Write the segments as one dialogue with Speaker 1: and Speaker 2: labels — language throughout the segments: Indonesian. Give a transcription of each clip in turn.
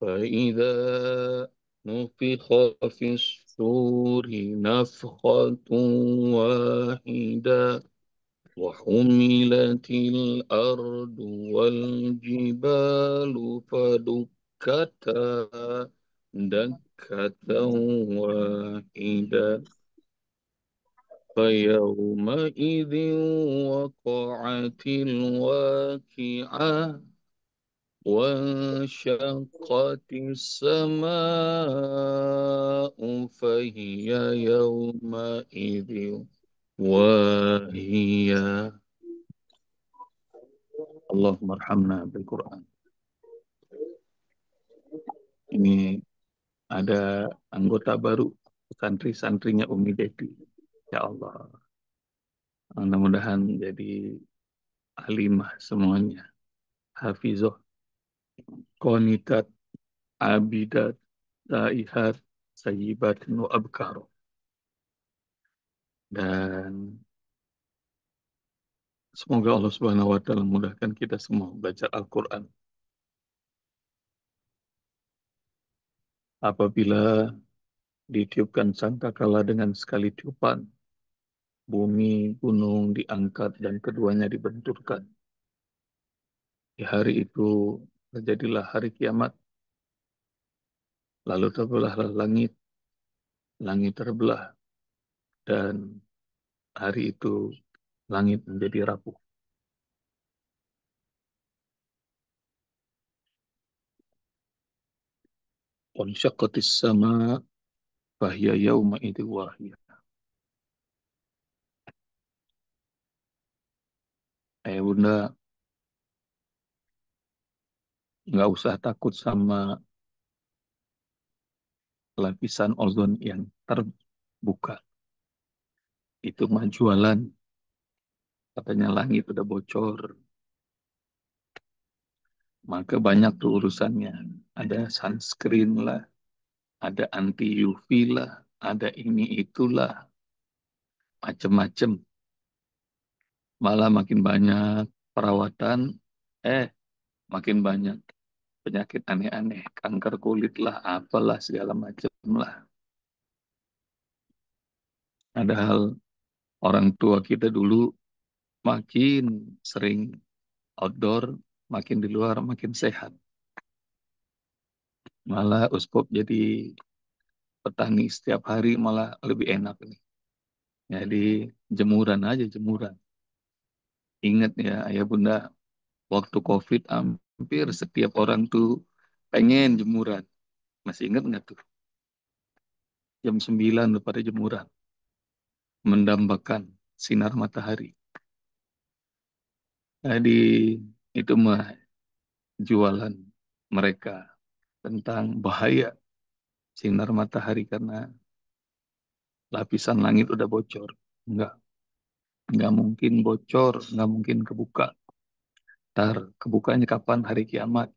Speaker 1: فإذا نفخ في الصور نفخة واحدة وحملت الأرض والجبال فدكتا دكة واحدة فيومئذ وقعت الواقعة وانشقت السماء فهي يومئذ واهية. Allahumma arhamna bil Quran. Ini ada anggota baru santri-santrinya Umi Dedi. Ya Allah, mudah-mudahan jadi alimah semuanya. Hafizoh, qanitat, abidat, saihat, sayyibat, wa abkar. Dan semoga Allah Subhanahu wa taala memudahkan kita semua belajar Al-Qur'an. Apabila ditiupkan sangkakala dengan sekali tiupan, bumi, gunung diangkat dan keduanya dibenturkan. Di hari itu terjadilah hari kiamat. Lalu terbelahlah langit, langit terbelah, dan hari itu langit menjadi rapuh. Wansyaqqatis sama fahiya yauma idin wahiyah. Bunda, nggak usah takut sama lapisan ozon yang terbuka. Itu mah jualan. Katanya langit udah bocor. Maka banyak tuh urusannya. Ada sunscreen lah, ada anti UV lah, ada ini itulah, macem-macem. Malah makin banyak perawatan, makin banyak penyakit aneh-aneh, kanker kulit lah, apalah segala macam lah. Padahal orang tua kita dulu makin sering outdoor, makin di luar, makin sehat. Malah Uspop jadi petani setiap hari malah lebih enak nih. Jadi jemuran aja, jemuran. Ingat ya ayah bunda, waktu COVID hampir setiap orang tuh pengen jemuran. Masih ingat nggak tuh? Jam 9 udah pada jemuran. Mendambakan sinar matahari. Jadi itu mah jualan mereka tentang bahaya sinar matahari karena lapisan langit udah bocor. Enggak mungkin bocor, enggak mungkin kebuka. Ntar kebukanya kapan? Hari kiamat.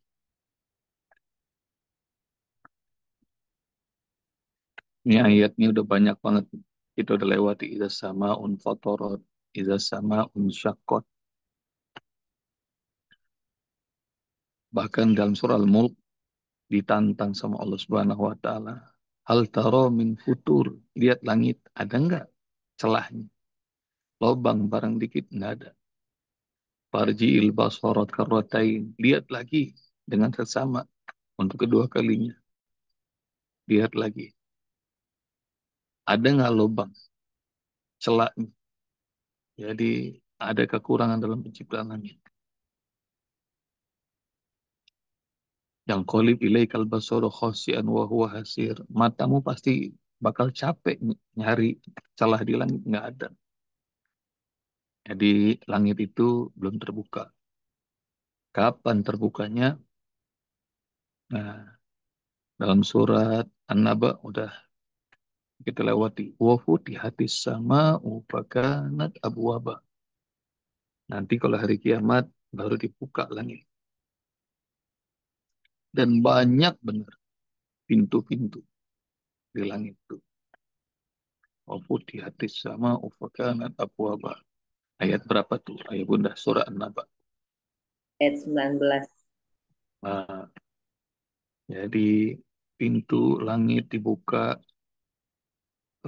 Speaker 1: Ini ayatnya udah banyak banget. Itu udah lewati iza sama un fatorot, iza sama un syakot. Bahkan dalam surah Al-Mulk ditantang sama Allah Subhanahu wa taala. Hal taro min futur. Lihat langit, ada enggak celahnya? Lobang barang dikit enggak ada. Farji'il basarat karratain. Lihat lagi dengan seksama untuk kedua kalinya. Lihat lagi. Ada nggak lubang, celah? Jadi ada kekurangan dalam penciptaan langit. Yang qalib ilaikal basaru khasi'an wa huwa hasir. Matamu pasti bakal capek nyari celah di langit, nggak ada. Jadi langit itu belum terbuka. Kapan terbukanya? Nah, dalam surat An-Naba udah kita lewati. Wa futihatis sama'u fakanat abwaba. Nanti kalau hari kiamat baru dibuka langit. Dan banyak benar pintu-pintu di langit itu. Wa futihatis sama'u fakanat abwaba. Ayat berapa tuh? Ayat bunda surah An-Naba.
Speaker 2: Ayat 19.
Speaker 1: Nah, Jadi pintu langit dibuka,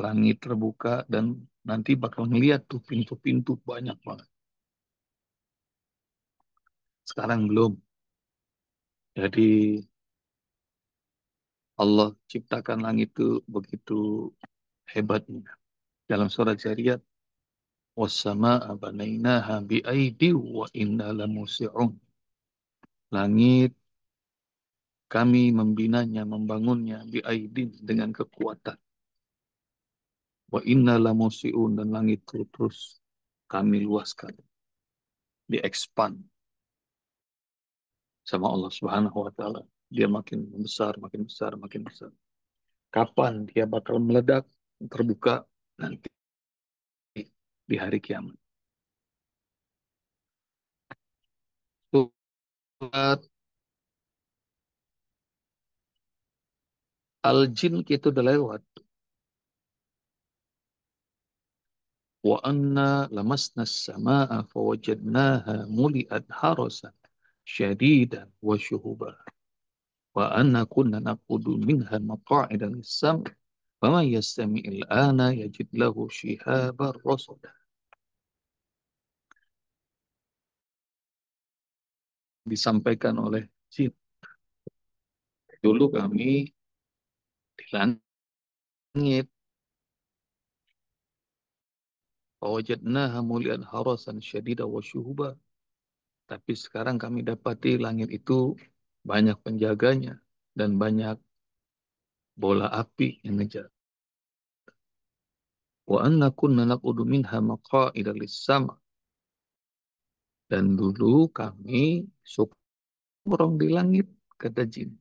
Speaker 1: langit terbuka, dan nanti bakal ngeliat tuh pintu-pintu banyak banget. Sekarang belum. Jadi Allah ciptakan langit itu begitu hebatnya. Dalam surat Zariyat, "Was-samaa'a banainaha bi'aidi wa inna lamusi'un." Langit kami membinanya, membangunnya bi'aidin dengan kekuatan. Wa inna lamusi'un, dan langit itu terus kami luaskan, diekspand sama Allah Subhanahu wa taala. Dia makin besar, makin besar, makin besar. Kapan dia bakal meledak, terbuka nanti di hari kiamat. Surat Al-Jin itu udah lewat. Wa anna lamasna as-samaa'a fawajadnaha muli'at harasan syadidan wa syuhuba. Wa anna kunna naqudu minha maqa'ida lis-sam'. Faman yastami'il ana yajid lahu shihaban rasada. Disampaikan oleh jin. Dulu kami di langit, fawajadnaha muli'at harasan syadidan wa syuhuba. Tapi sekarang kami dapati langit itu banyak penjaganya dan banyak bola api yang ngejar. Wa anna kunna naqudu minha maqa'ida lis-sama'. Dan dulu kami suka nongkrong di langit, kata jin.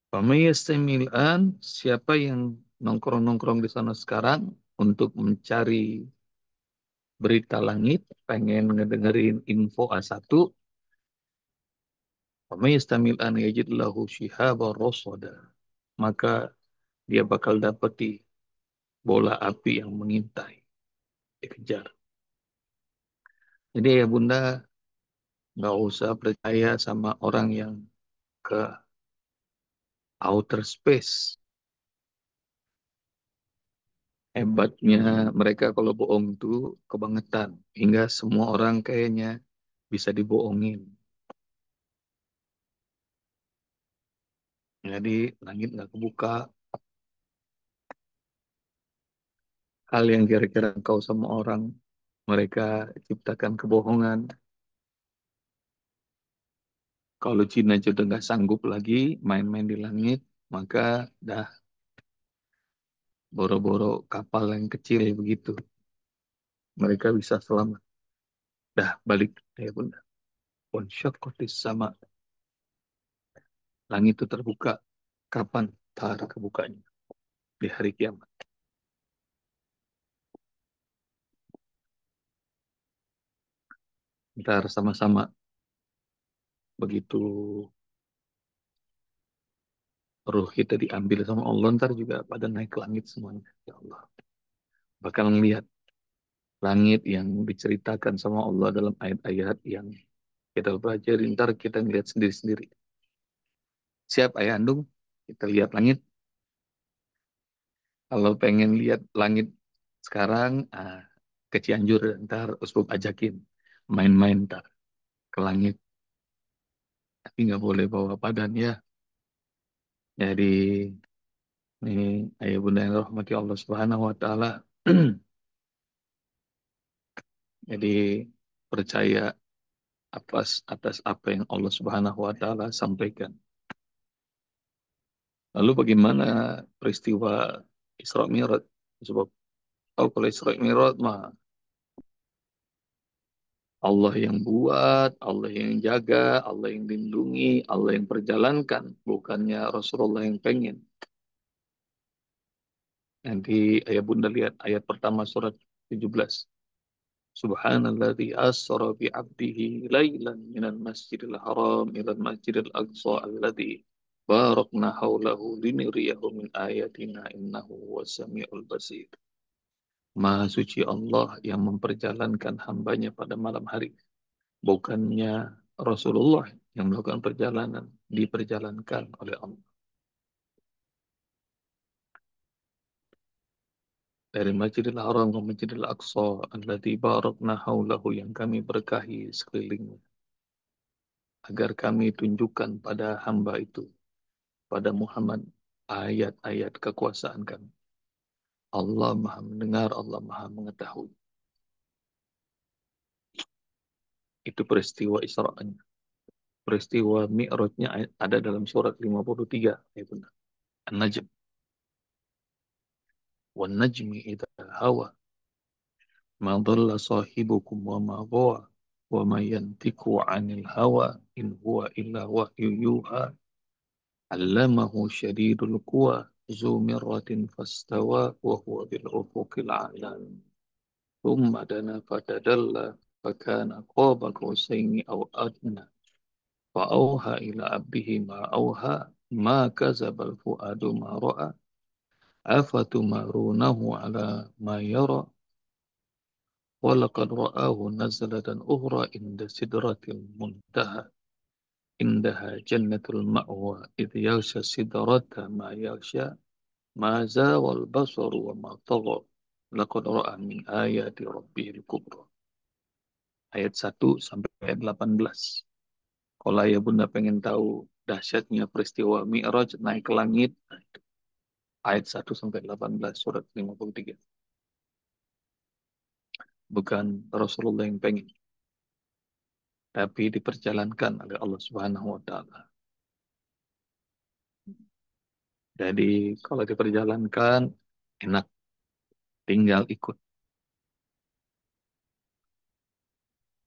Speaker 1: Faman yastamil an, siapa yang nongkrong-nongkrong di sana sekarang untuk mencari berita langit, pengen ngedengerin info A1, faman yastamil an yajid lahu shihaban rasada. Maka dia bakal dapati bola api yang mengintai, dikejar. Jadi ya Bunda, nggak usah percaya sama orang yang ke outer space. Hebatnya mereka kalau bohong itu kebangetan. Hingga semua orang kayaknya bisa dibohongin. Jadi langit nggak kebuka. Hal yang kira-kira kau sama orang mereka ciptakan kebohongan. Kalau Cina aja udah nggak sanggup lagi main-main di langit, maka dah boro-boro kapal yang kecil begitu. Mereka bisa selamat. Dah balik ya Bunda. Wansyaqqatis sama, langit itu terbuka. Kapan tar kebukanya? Di hari kiamat. Ntar sama-sama begitu ruh kita diambil sama Allah, ntar juga pada naik ke langit semuanya. Ya Allah. Bakal ngelihat langit yang diceritakan sama Allah dalam ayat-ayat yang kita pelajari. Ntar kita ngelihat sendiri-sendiri. Siap ayah andung? Kita lihat langit. Kalau pengen lihat langit sekarang, ke Cianjur, ntar Usbub ajakin main-main ntar ke langit. Tapi nggak boleh bawa badan ya. Jadi ini ayah bunda yang rahmati Allah Subhanahu Wa Taala. Jadi percaya atas apa yang Allah Subhanahu Wa Taala sampaikan. Lalu bagaimana peristiwa Isra Mi'raj? Sebab tahu kalau Isra Mi'raj mah Allah yang buat, Allah yang jaga, Allah yang lindungi, Allah yang perjalankan, bukannya Rasulullah yang pengen. Nanti ayah bunda lihat ayat pertama surat 17. Subhanalladzi asra bi 'abdihi lailan minal masjidil haram ilal masjidil aqsa alladzi barakna haulahu linuriyahu min ayatina innahu was-sami'ul basir. Maha suci Allah yang memperjalankan hambanya pada malam hari. Bukannya Rasulullah yang melakukan perjalanan diperjalankan oleh Allah. Dari Masjidil Haram ke Masjidil Aqsa, alladzi barakna haulahu, yang kami berkahi sekelilingnya, agar kami tunjukkan pada hamba itu, pada Muhammad, ayat-ayat kekuasaan kami. Allah Maha mendengar, Allah Maha mengetahui. Itu peristiwa Isra'anya. Peristiwa Mi'rajnya ada dalam surat 53. Ya benar. An-Najm. Wan-Najmi idha hawa. Ma dhalla sahibukum wa ma ghawa. Wa ma yantiku anil hawa. In huwa illa wahyu yuha. Allamahu syadidul quwa. Zu mirratin fastawa. Wa huwa bil ufuqil a'la. Thumma dana fatadalla. Fakana qaba qausaini aw adna. Fa'auha ila abdihi ma auha. Ma kazabal fuadu ma ra'a. Afatumarunahu ala ma yara. Walaqad ra'ahu nazlatan ukhra inda sidratil muntaha. Indaha jannatul ma'wa idh yaghsha sidrata ma yaghsha. Ma zawal basaru wa ma tagha. Laqad ra'a min ayati rabbihil kubra. Ayat 1 sampai ayat 18. Kalau ayah bunda pengen tahu dahsyatnya peristiwa Mi'raj naik ke langit, ayat 1 sampai 18 surat 53. Bukan Rasulullah yang pengen, tapi diperjalankan oleh Allah Subhanahu wa taala. Jadi kalau diperjalankan enak, tinggal ikut.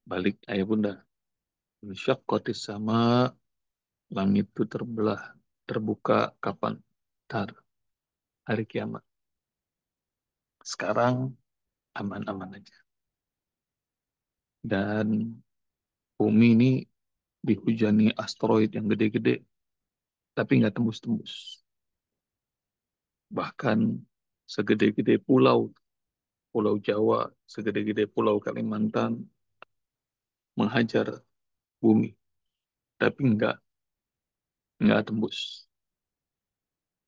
Speaker 1: Balik ayah bunda. Insyaqqatis sama, langit itu terbelah, terbuka kapan? Tar, hari kiamat. Sekarang aman-aman aja. Dan bumi ini dihujani asteroid yang gede-gede, tapi nggak tembus-tembus. Bahkan segede-gede pulau, Pulau Jawa, segede-gede Pulau Kalimantan, menghajar bumi, tapi nggak tembus.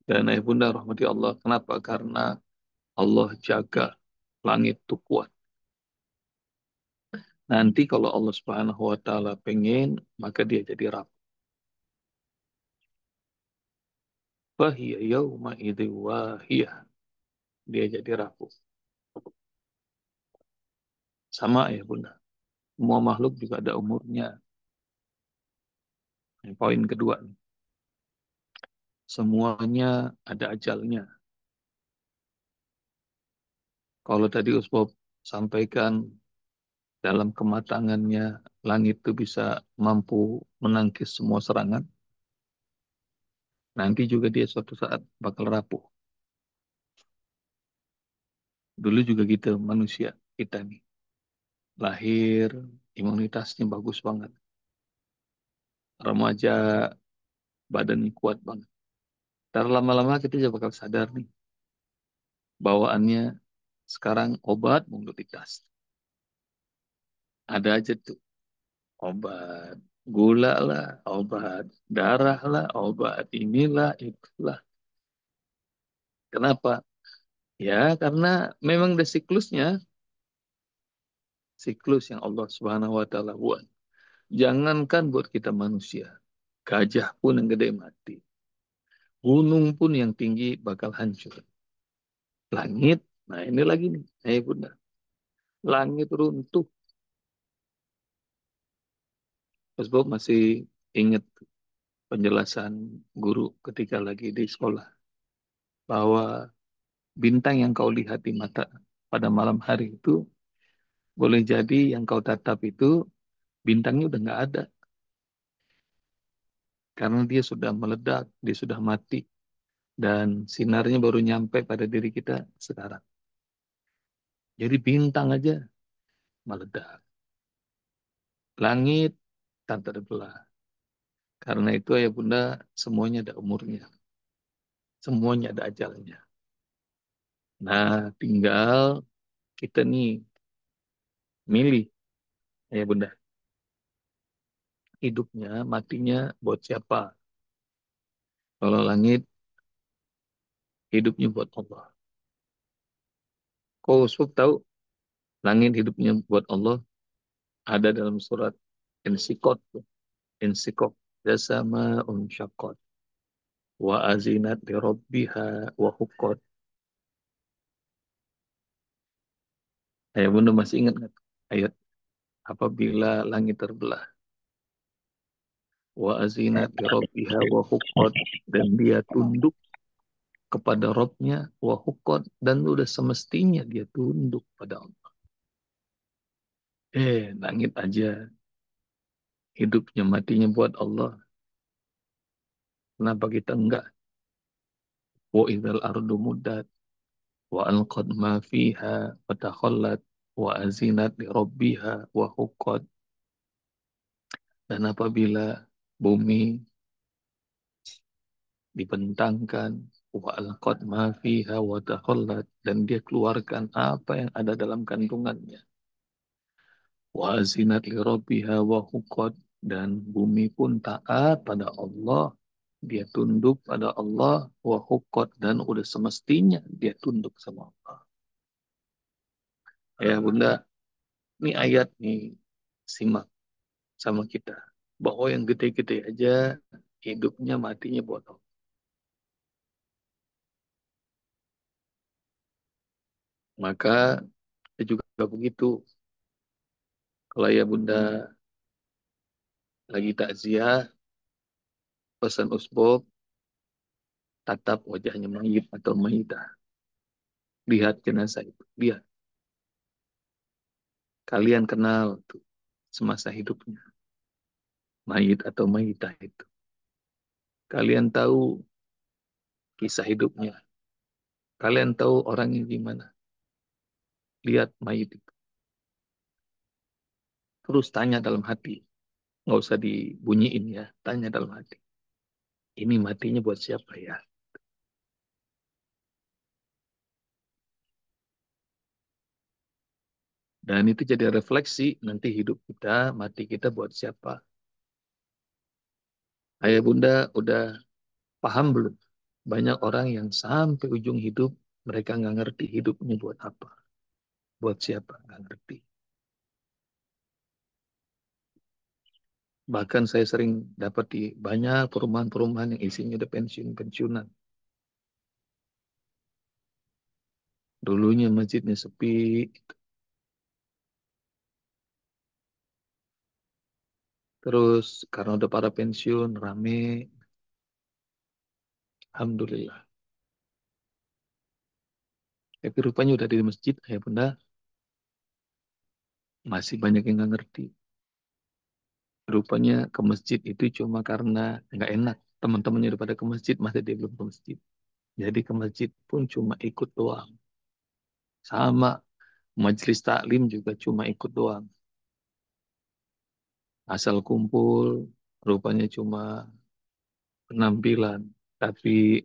Speaker 1: Dan ayah bunda rahmati Allah, kenapa? Karena Allah jaga langit itu kuat. Nanti kalau Allah Subhanahu wa taala pengen, maka dia jadi rapuh. Fahiya yauma idzi wahiyah. Dia jadi rapuh. Sama ya bunda. Semua makhluk juga ada umurnya. Yang poin kedua nih. Semuanya ada ajalnya. Kalau tadi Usbab sampaikan dalam kematangannya langit itu bisa mampu menangkis semua serangan. Nanti juga dia suatu saat bakal rapuh. Dulu juga gitu manusia kita nih. Lahir, imunitasnya bagus banget. Remaja, badannya kuat banget. Ntar lama-lama kita juga bakal sadar nih. Bawaannya sekarang obat mulu di tas. Ada aja tuh obat. Gula lah, obat. Darah lah, obat. Inilah, itulah. Kenapa? Ya, karena memang ada siklusnya. Siklus yang Allah Subhanahu wa taala buat. Jangankan buat kita manusia. Gajah pun yang gede mati. Gunung pun yang tinggi bakal hancur. Langit, nah ini lagi nih. Bunda. Langit runtuh. Mas Bob masih ingat penjelasan guru ketika lagi di sekolah. Bahwa bintang yang kau lihat di mata pada malam hari itu, boleh jadi yang kau tatap itu bintangnya udah nggak ada. Karena dia sudah meledak, dia sudah mati. Dan sinarnya baru nyampe pada diri kita sekarang. Jadi bintang aja meledak. Langit tak terbelah. Karena itu ya bunda, semuanya ada umurnya. Semuanya ada ajalnya. Nah, tinggal kita nih milih ya bunda. hidupnya, matinya buat siapa? Kalau langit, hidupnya buat Allah. Kau tahu langit hidupnya buat Allah ada dalam surat Insikot. Insikot. Jasama unsyakot. Wa azinat li rabbiha wa hukot. Ayah bunda masih ingat nggak? Ayat apabila langit terbelah. Wa azinat li rabbiha wa hukot. Dan dia tunduk kepada Robnya wa hukot. Dan udah semestinya dia tunduk pada Allah. Langit aja hidupnya matinya buat Allah. Kenapa kita enggak? Wa idzal ardu muddat wa alqad ma fiha wa takhallat wa azinat li rabbiha wa huqqat. Dan apabila bumi dibentangkan wa alqad ma fiha wa takhallat, dan dia keluarkan apa yang ada dalam kandungannya, wa azinat li rabbiha wa huqqat, dan bumi pun taat pada Allah, dia tunduk pada Allah, wa huqqat, dan udah semestinya dia tunduk sama Allah. Ya bunda, ini ayat nih, simak sama kita. Bahwa yang gede-gede aja hidupnya matinya buat Allah. Maka juga begitu. Kalau ya bunda lagi takziah, pesan usbop, tatap wajahnya mayit atau mayidah. Lihat jenazah itu. Lihat. Kalian kenal tuh semasa hidupnya. Mayit atau mayidah itu. Kalian tahu kisah hidupnya. Kalian tahu orangnya gimana. Lihat mayit itu. Terus tanya dalam hati. Nggak usah dibunyiin ya. Tanya dalam hati. Ini matinya buat siapa ya? Dan itu jadi refleksi nanti hidup kita, mati kita buat siapa. Ayah bunda udah paham belum? Banyak orang yang sampai ujung hidup, mereka nggak ngerti hidupnya buat apa. Buat siapa, nggak ngerti. Bahkan saya sering dapat di banyak perumahan-perumahan yang isinya udah pensiun-pensiunan. Dulunya masjidnya sepi, terus karena udah para pensiun, rame. Alhamdulillah. Tapi rupanya udah di masjid, ayah bunda, masih banyak yang nggak ngerti. Rupanya ke masjid itu cuma karena nggak enak. Teman-temannya udah pada ke masjid, masa dia belum ke masjid. Jadi ke masjid pun cuma ikut doang. Sama majelis taklim juga cuma ikut doang. Asal kumpul, rupanya cuma penampilan. Tapi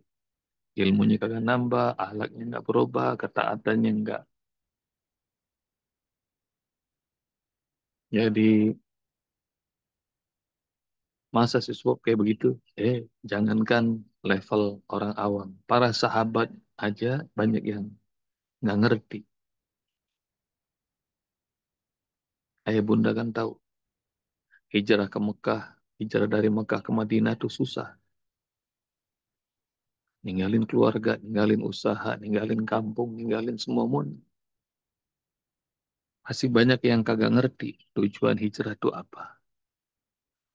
Speaker 1: ilmunya kagak nambah, akhlaknya nggak berubah, ketaatannya nggak. Jadi masa siswa kayak begitu? Jangankan level orang awam. Para sahabat aja banyak yang nggak ngerti. Ayah bunda kan tahu, hijrah ke Mekah, hijrah dari Mekah ke Madinah itu susah. Ninggalin keluarga, ninggalin usaha, ninggalin kampung, ninggalin semua mun. Masih banyak yang kagak ngerti tujuan hijrah itu apa.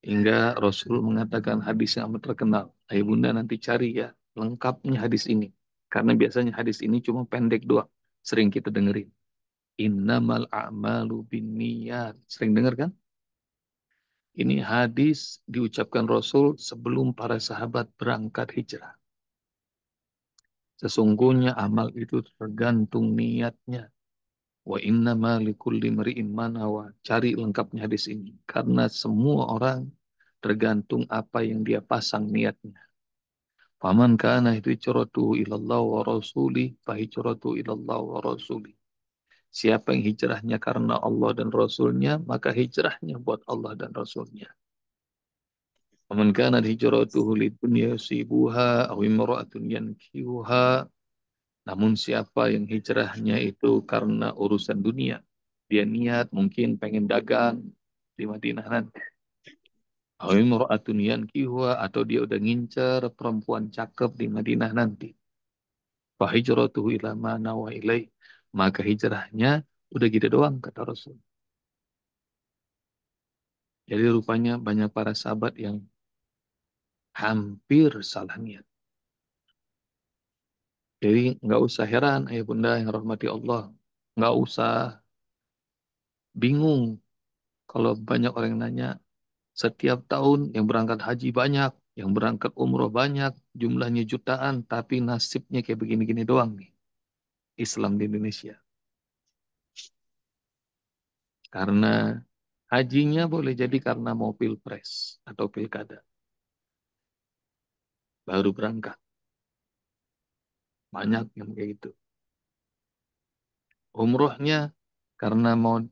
Speaker 1: Hingga Rasul mengatakan hadis yang amat terkenal. Ayah bunda nanti cari ya lengkapnya hadis ini. Karena biasanya hadis ini cuma pendek doang. Sering kita dengerin. Innamal a'malu binniyat. Sering dengar kan? Ini hadis diucapkan Rasul sebelum para sahabat berangkat hijrah. Sesungguhnya amal itu tergantung niatnya. Wa inna ma likulli imri'in ma nawa. Cari lengkapnya hadis ini. Karena semua orang tergantung apa yang dia pasang niatnya. Faman kana hijratuhu ilallah wa rasuli fa hijratuhu ilallah wa rasuli. Siapa yang hijrahnya karena Allah dan Rasulnya, maka hijrahnya buat Allah dan Rasulnya. Faman kanat hijratuhu lidunya yusibuha aw imra'atun yankihuha. Namun siapa yang hijrahnya itu karena urusan dunia, dia niat mungkin pengen dagang di Madinah nanti. Aw imra'atun yankihuha, atau dia udah ngincer perempuan cakep di Madinah nanti. Fa hijratuhu ila ma nawa ilaih. Maka hijrahnya udah gitu doang kata Rasul. Jadi rupanya banyak para sahabat yang hampir salah niat. Jadi nggak usah heran, ayah bunda yang rahmati Allah. Nggak usah bingung kalau banyak orang yang nanya, setiap tahun yang berangkat haji banyak, yang berangkat umroh banyak, jumlahnya jutaan, tapi nasibnya kayak begini-gini doang nih. Islam di Indonesia. Karena hajinya boleh jadi karena mau pilpres atau pilkada. Baru berangkat. Banyak yang kayak gitu. Umrohnya karena mau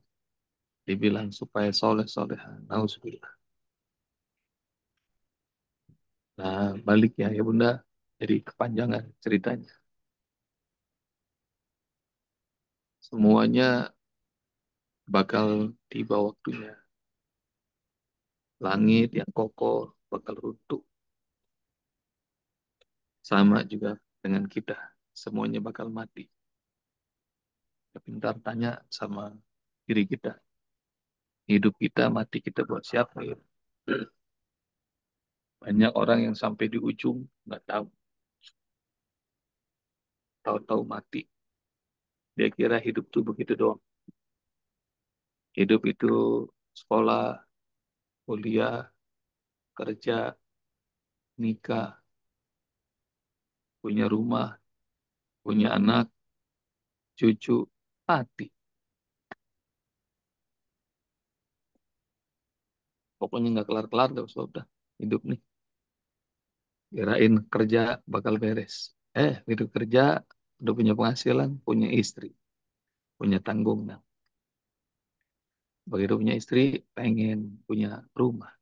Speaker 1: dibilang supaya soleh-soleha. Nauzubillah. Nah, balik ya bunda. Jadi kepanjangan ceritanya. Semuanya bakal tiba waktunya. Langit yang kokoh bakal runtuh. Sama juga dengan kita. Semuanya bakal mati. Tapi ntar tanya sama diri kita. Hidup kita, mati kita buat siapa ya? Banyak orang yang sampai di ujung nggak tahu. Tahu-tahu mati. Dia kira hidup tuh begitu doang. Hidup itu sekolah, kuliah, kerja, nikah, punya rumah, punya anak, cucu, mati. Pokoknya nggak kelar-kelar dah sudah hidup nih. Kirain kerja bakal beres. Hidup kerja udah punya penghasilan, punya istri, punya tanggungan. Begitu punya istri, pengen punya rumah,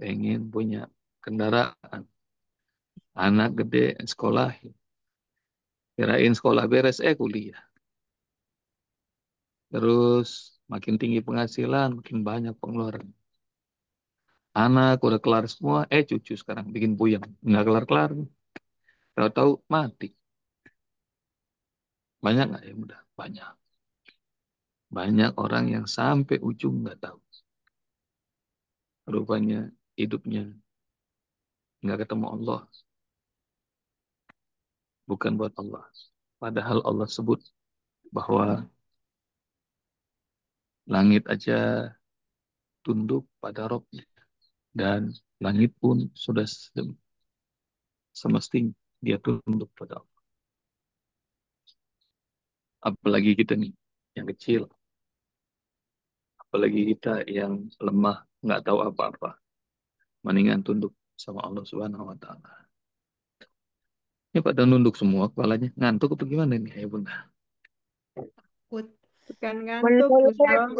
Speaker 1: pengen punya kendaraan, anak gede, sekolah. Kirain sekolah beres, kuliah. Terus makin tinggi penghasilan, makin banyak pengeluaran. Anak udah kelar semua, cucu sekarang bikin puyeng. Nggak kelar-kelar. Tahu-tahu mati. Banyak nggak ya udah? Banyak. Banyak orang yang sampai ujung nggak tahu. Rupanya hidupnya nggak ketemu Allah. Bukan buat Allah. Padahal Allah sebut bahwa langit aja tunduk pada Rabbnya. Dan langit pun sudah semestinya dia tunduk pada Allah. Apalagi kita nih, yang kecil. Apalagi kita yang lemah, nggak tahu apa-apa. Mendingan tunduk sama Allah Subhanahu wa Ta'ala. Ini pada nunduk semua kepalanya. Ngantuk apa gimana nih, ya bunda?
Speaker 2: Bukan ngantuk, Usbab.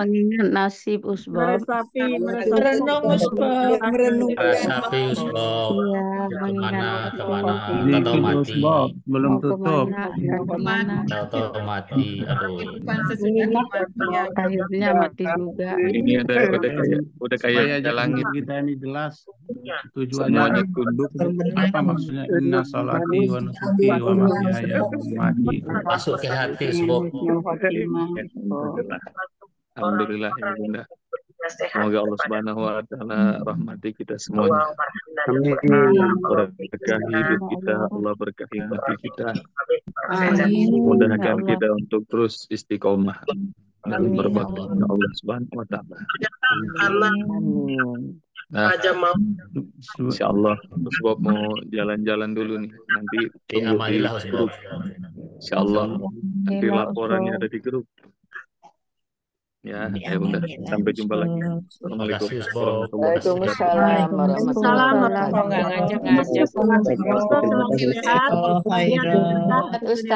Speaker 3: Mengingat nasib Usbab.
Speaker 2: Meresapi.
Speaker 4: Merenung Usbab, merenungkan.
Speaker 5: Resapi Usbab.
Speaker 3: Iya,
Speaker 5: Mau
Speaker 3: mengingat
Speaker 5: kemana,
Speaker 3: nasib.
Speaker 5: tahu-tahu
Speaker 6: Dikit
Speaker 5: mati.
Speaker 6: Bob, belum
Speaker 3: Mau
Speaker 6: tutup.
Speaker 3: kemana dan kemana.
Speaker 5: Tahu-tahu mati. Aduh.
Speaker 4: Kehidupan sesudah kematian.
Speaker 3: Akhirnya mati juga.
Speaker 1: Ini udah kayak
Speaker 6: Supaya aja
Speaker 1: langit.
Speaker 6: kita ini jelas tujuannya
Speaker 1: Semuanya tunduk.
Speaker 6: apa maksudnya inna salati wa nusuki wa mahyaya wa mamati.
Speaker 5: Masuk ke hati Usbab.
Speaker 1: Alhamdulillah. Alhamdulillah ya bunda. Semoga Allah Subhanahu wa Ta'ala rahmati kita semuanya. Berkahi hidup kita, Allah berkahi mati kita. Mudahkan kita untuk terus istiqomah dalam berbakti kepada Allah Subhanahu wa Ta'ala. Nah, insya Allah Usbab mau jalan-jalan dulu nih. Nanti tunggu di
Speaker 5: Amanilah Usbab.
Speaker 1: grup. Insya Allah nanti laporannya ada di grup. Ya, bunda. Sampai jumpa lagi. Assalamualaikum
Speaker 5: Makasih Usbab.
Speaker 3: Waalaikumsalam warahmatullahi
Speaker 2: Nggak ngajak-ngajak.
Speaker 3: wabarakatuh.
Speaker 2: Ustaz, selamat sehat.
Speaker 4: Oh, khairan.
Speaker 3: Ustaz.